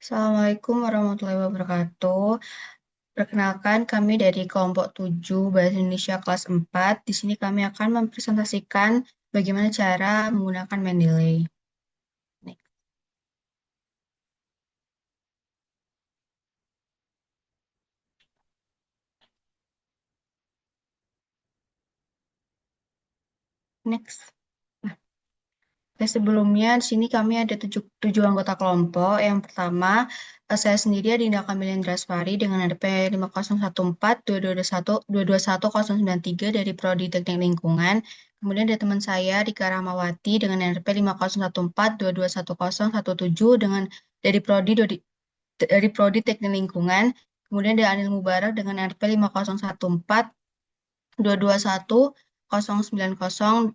Assalamualaikum warahmatullahi wabarakatuh. Perkenalkan, kami dari kelompok 7 Bahasa Indonesia kelas 4. Di sini kami akan mempresentasikan bagaimana cara menggunakan Mendeley. Next. Next. Nah, sebelumnya di sini kami ada tujuh anggota kelompok. Yang pertama, saya sendiri Adinda Kamilin Draswari dengan NRP 5014-2221-221093 dari Prodi Teknik Lingkungan. Kemudian ada teman saya Rika Rahmawati dengan NRP 5014-221017 dengan dari Prodi Teknik Lingkungan. Kemudian ada Anil Mubarak dengan NRP 5014-221-090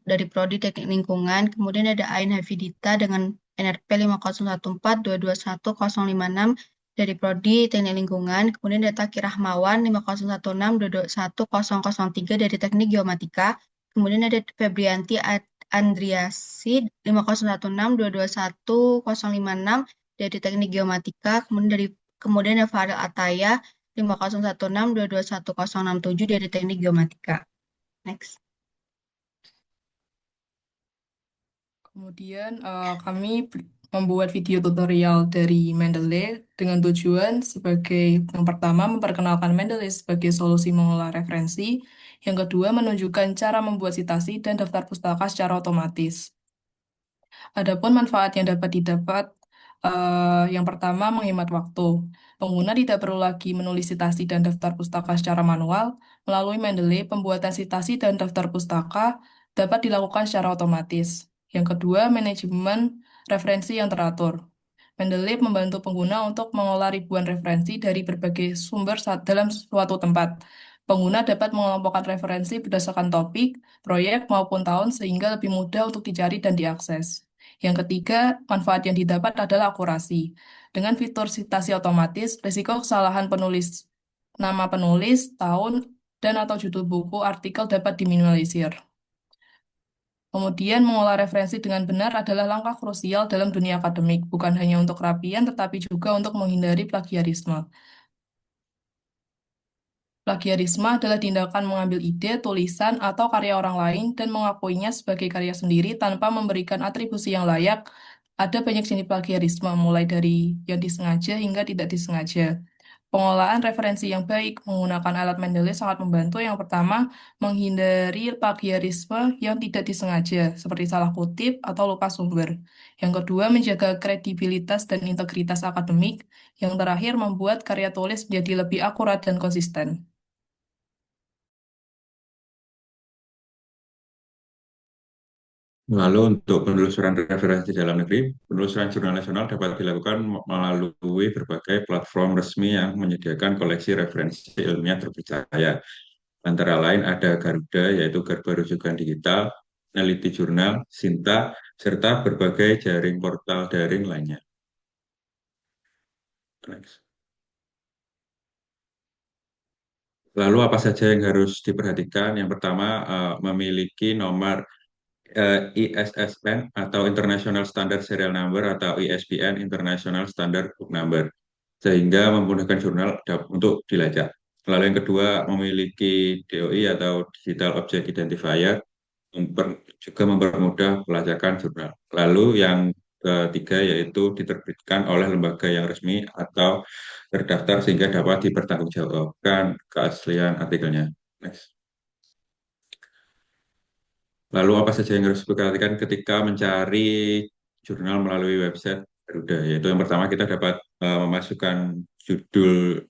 dari Prodi Teknik Lingkungan. Kemudian ada Ain Hafidita dengan NRP 5014-221-056 dari Prodi Teknik Lingkungan. Kemudian ada Taki Rahmawan 5016-221-003 dari Teknik Geomatika. Kemudian ada Febrianti Andriasi 5016-221-056 dari Teknik Geomatika. Kemudian ada Farel Ataya 5016-221-067 dari Teknik Geomatika. Next. Kemudian kami membuat video tutorial dari Mendeley dengan tujuan sebagai yang pertama memperkenalkan Mendeley sebagai solusi mengolah referensi, yang kedua menunjukkan cara membuat citasi dan daftar pustaka secara otomatis. Adapun manfaat yang dapat didapat, yang pertama menghemat waktu. Pengguna tidak perlu lagi menulis citasi dan daftar pustaka secara manual. Melalui Mendeley, pembuatan citasi dan daftar pustaka dapat dilakukan secara otomatis. Yang kedua, manajemen referensi yang teratur. Mendeley membantu pengguna untuk mengolah ribuan referensi dari berbagai sumber dalam suatu tempat. Pengguna dapat mengelompokkan referensi berdasarkan topik, proyek, maupun tahun sehingga lebih mudah untuk dicari dan diakses. Yang ketiga, manfaat yang didapat adalah akurasi. Dengan fitur citasi otomatis, risiko kesalahan nama penulis, tahun, dan atau judul buku, artikel dapat diminimalisir. Kemudian, mengolah referensi dengan benar adalah langkah krusial dalam dunia akademik, bukan hanya untuk kerapian, tetapi juga untuk menghindari plagiarisme. Plagiarisme adalah tindakan mengambil ide, tulisan, atau karya orang lain dan mengakuinya sebagai karya sendiri tanpa memberikan atribusi yang layak. Ada banyak jenis plagiarisme, mulai dari yang disengaja hingga tidak disengaja. Pengolahan referensi yang baik menggunakan alat Mendeley sangat membantu. Yang pertama, menghindari plagiarisme yang tidak disengaja, seperti salah kutip atau lupa sumber. Yang kedua, menjaga kredibilitas dan integritas akademik. Yang terakhir, membuat karya tulis menjadi lebih akurat dan konsisten. Lalu untuk penelusuran referensi dalam negeri, penelusuran jurnal nasional dapat dilakukan melalui berbagai platform resmi yang menyediakan koleksi referensi ilmiah terpercaya. Antara lain ada Garuda, yaitu Garba Rujukan Digital, Neliti Jurnal, Sinta, serta berbagai jaring portal daring lainnya. Next. Lalu apa saja yang harus diperhatikan? Yang pertama, memiliki nomor ISSN atau International Standard Serial Number atau ISBN International Standard Book Number sehingga memudahkan jurnal untuk dilacak. Lalu yang kedua memiliki DOI atau Digital Object Identifier juga mempermudah pelacakan jurnal. Lalu yang ketiga yaitu diterbitkan oleh lembaga yang resmi atau terdaftar sehingga dapat dipertanggungjawabkan keaslian artikelnya. Next. Lalu apa saja yang harus diperhatikan ketika mencari jurnal melalui website Garuda? Yaitu yang pertama kita dapat memasukkan judul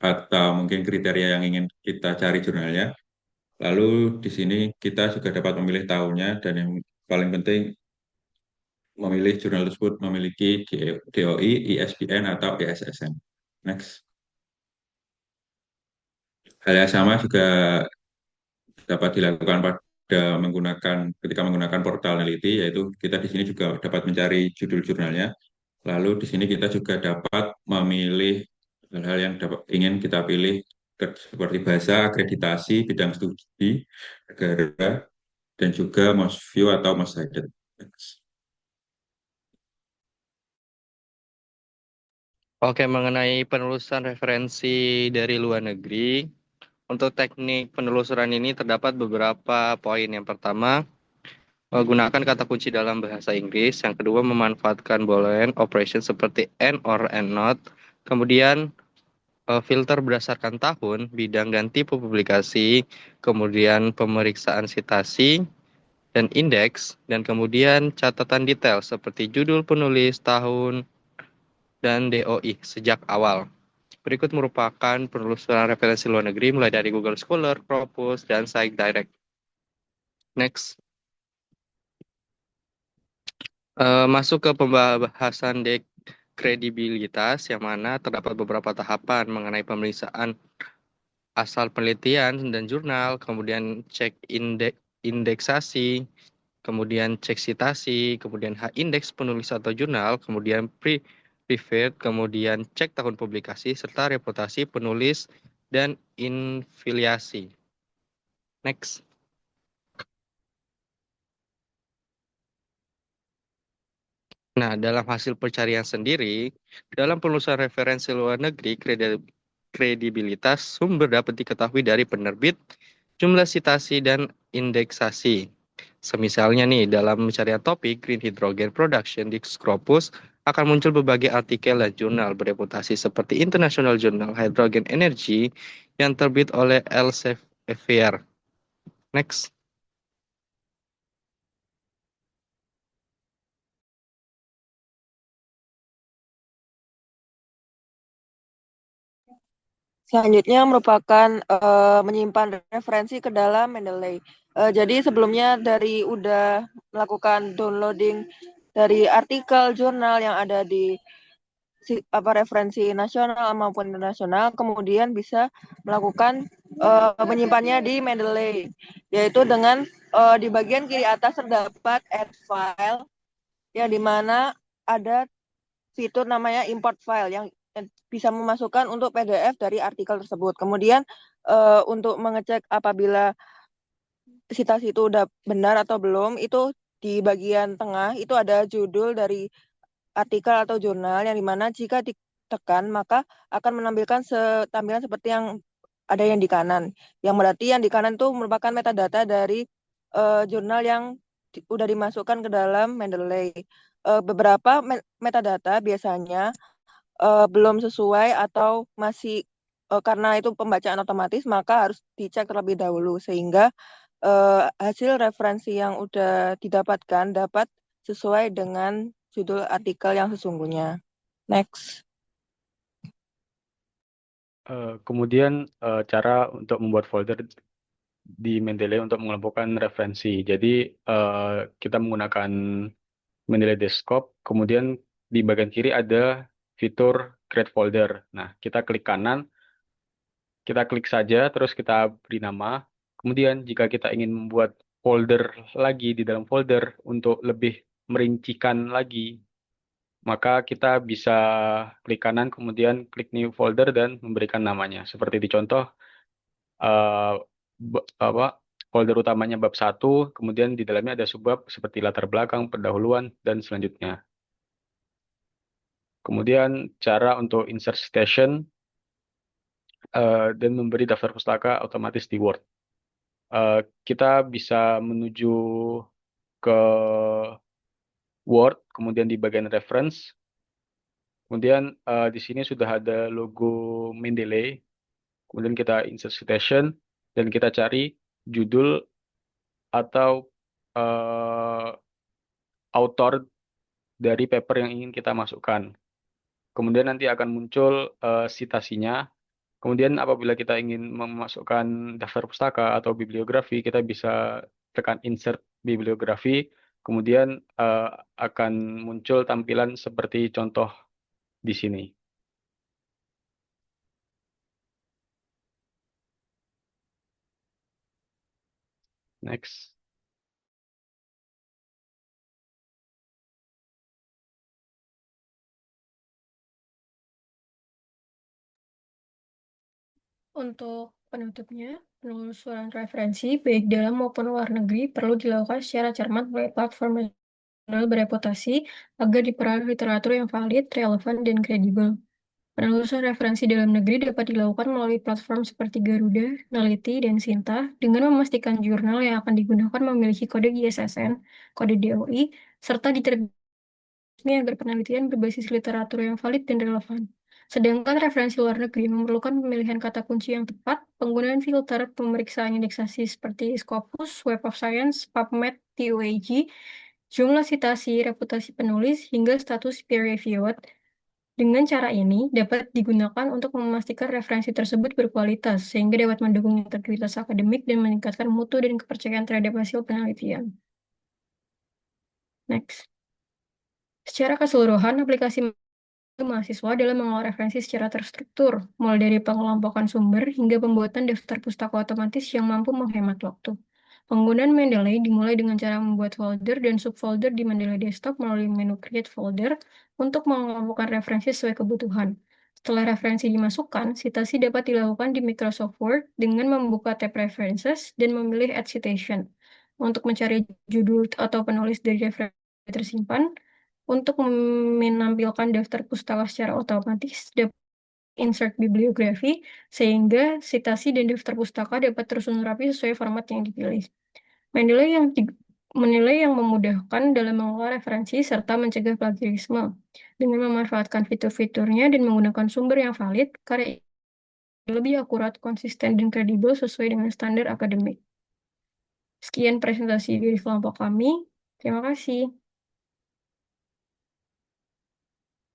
atau mungkin kriteria yang ingin kita cari jurnalnya. Lalu di sini kita juga dapat memilih tahunnya dan yang paling penting memilih jurnal tersebut memiliki DOI, ISBN atau ISSN. Next. Hal yang sama juga dapat dilakukan pada ketika menggunakan portal Neliti, yaitu kita di sini juga dapat mencari judul jurnalnya. Lalu di sini kita juga dapat memilih hal-hal yang ingin kita pilih seperti bahasa, akreditasi, bidang studi, negara, dan juga most view atau most cited. 。 . 。 。 . 。 . 。 . 。 . 。 . 。 . 。 . 。 . 。 . 。 . 。 . 。 . 。 . 。 . 。 . 。 . 。 . 。 . 。 . 。 . 。 . 。 . 。 . 。 . 。 . 。 . 。 . 。Oke, mengenai penelusuran referensi dari luar negeri, untuk teknik penelusuran ini terdapat beberapa poin. Yang pertama, gunakan kata kunci dalam bahasa Inggris. Yang kedua, memanfaatkan Boolean operation seperti and or and not. Kemudian, filter berdasarkan tahun, bidang dan tipe publikasi. Kemudian, pemeriksaan sitasi dan indeks. Dan kemudian, catatan detail seperti judul penulis, tahun, dan DOI sejak awal. Berikut merupakan penelusuran referensi luar negeri mulai dari Google Scholar, Scopus, dan SciDirect. Next. Masuk ke pembahasan kredibilitas yang mana terdapat beberapa tahapan mengenai pemeriksaan asal penelitian dan jurnal, kemudian cek indeksasi, kemudian cek citasi, kemudian H-index penulis atau jurnal, kemudian preferred, kemudian cek tahun publikasi, serta reputasi penulis dan infiliasi. Next. Nah, dalam hasil pencarian sendiri, dalam penelusuran referensi luar negeri, kredibilitas sumber dapat diketahui dari penerbit, jumlah citasi, dan indeksasi. Semisalnya nih, dalam pencarian topik Green Hydrogen Production di Scopus, akan muncul berbagai artikel dan jurnal bereputasi seperti International Journal Hydrogen Energy yang terbit oleh Elsevier. Next. Selanjutnya merupakan menyimpan referensi ke dalam Mendeley. Jadi sebelumnya udah melakukan downloading dari artikel jurnal yang ada di referensi nasional maupun internasional, kemudian bisa melakukan menyimpannya di Mendeley, yaitu dengan di bagian kiri atas terdapat add file, yang dimana ada fitur namanya import file yang bisa memasukkan untuk PDF dari artikel tersebut. Kemudian untuk mengecek apabila citasi itu udah benar atau belum, itu di bagian tengah itu ada judul dari artikel atau jurnal yang dimana jika ditekan maka akan menampilkan tampilan seperti yang ada yang di kanan. Yang berarti yang di kanan itu merupakan metadata dari jurnal yang udah dimasukkan ke dalam Mendeley. Beberapa metadata biasanya belum sesuai atau masih karena itu pembacaan otomatis, maka harus dicek terlebih dahulu sehingga hasil referensi yang udah didapatkan dapat sesuai dengan judul artikel yang sesungguhnya. Next. Kemudian cara untuk membuat folder di Mendeley untuk mengelompokkan referensi. Jadi kita menggunakan Mendeley Desktop, kemudian di bagian kiri ada fitur Create Folder. Nah, kita klik kanan, kita klik saja, terus kita beri nama. Kemudian jika kita ingin membuat folder lagi di dalam folder untuk lebih merincikan lagi, maka kita bisa klik kanan, kemudian klik New Folder dan memberikan namanya. Seperti di contoh, folder utamanya bab 1, kemudian di dalamnya ada subbab seperti latar belakang, pendahuluan, dan selanjutnya. Kemudian cara untuk insert citation dan memberi daftar pustaka otomatis di Word. Kita bisa menuju ke Word, kemudian di bagian reference, kemudian di sini sudah ada logo Mendeley, kemudian kita insert citation, dan kita cari judul atau author dari paper yang ingin kita masukkan. Kemudian nanti akan muncul citasinya. Kemudian apabila kita ingin memasukkan daftar pustaka atau bibliografi, kita bisa tekan insert bibliografi. Kemudian akan muncul tampilan seperti contoh di sini. Next. Untuk penutupnya, penelusuran referensi baik dalam maupun luar negeri perlu dilakukan secara cermat melalui platform nasional bereputasi agar diperoleh literatur yang valid, relevan, dan kredibel. Penelusuran referensi dalam negeri dapat dilakukan melalui platform seperti Garuda, Naliti, dan Sinta dengan memastikan jurnal yang akan digunakan memiliki kode ISSN, kode DOI, serta diterbitkan agar penelitian berbasis literatur yang valid dan relevan. Sedangkan referensi luar negeri memerlukan pemilihan kata kunci yang tepat, penggunaan filter pemeriksaan indeksasi seperti Scopus, Web of Science, PubMed, TUAG, jumlah citasi, reputasi penulis, hingga status peer-reviewed. Dengan cara ini dapat digunakan untuk memastikan referensi tersebut berkualitas, sehingga dapat mendukung integritas akademik dan meningkatkan mutu dan kepercayaan terhadap hasil penelitian. Next. Secara keseluruhan, aplikasi mahasiswa dalam mengolah referensi secara terstruktur, mulai dari pengelompokan sumber hingga pembuatan daftar pustaka otomatis yang mampu menghemat waktu. Penggunaan Mendeley dimulai dengan cara membuat folder dan subfolder di Mendeley Desktop melalui menu Create Folder untuk mengelompokkan referensi sesuai kebutuhan. Setelah referensi dimasukkan, citasi dapat dilakukan di Microsoft Word dengan membuka tab References dan memilih Add Citation. Untuk mencari judul atau penulis dari referensi tersimpan, untuk menampilkan daftar pustaka secara otomatis, dapat insert bibliografi, sehingga citasi dan daftar pustaka dapat tersusun rapi sesuai format yang dipilih. Menilai yang memudahkan dalam mengolah referensi serta mencegah plagiarisme. Dengan memanfaatkan fitur-fiturnya dan menggunakan sumber yang valid, karya lebih akurat, konsisten, dan kredibel sesuai dengan standar akademik. Sekian presentasi dari kelompok kami. Terima kasih.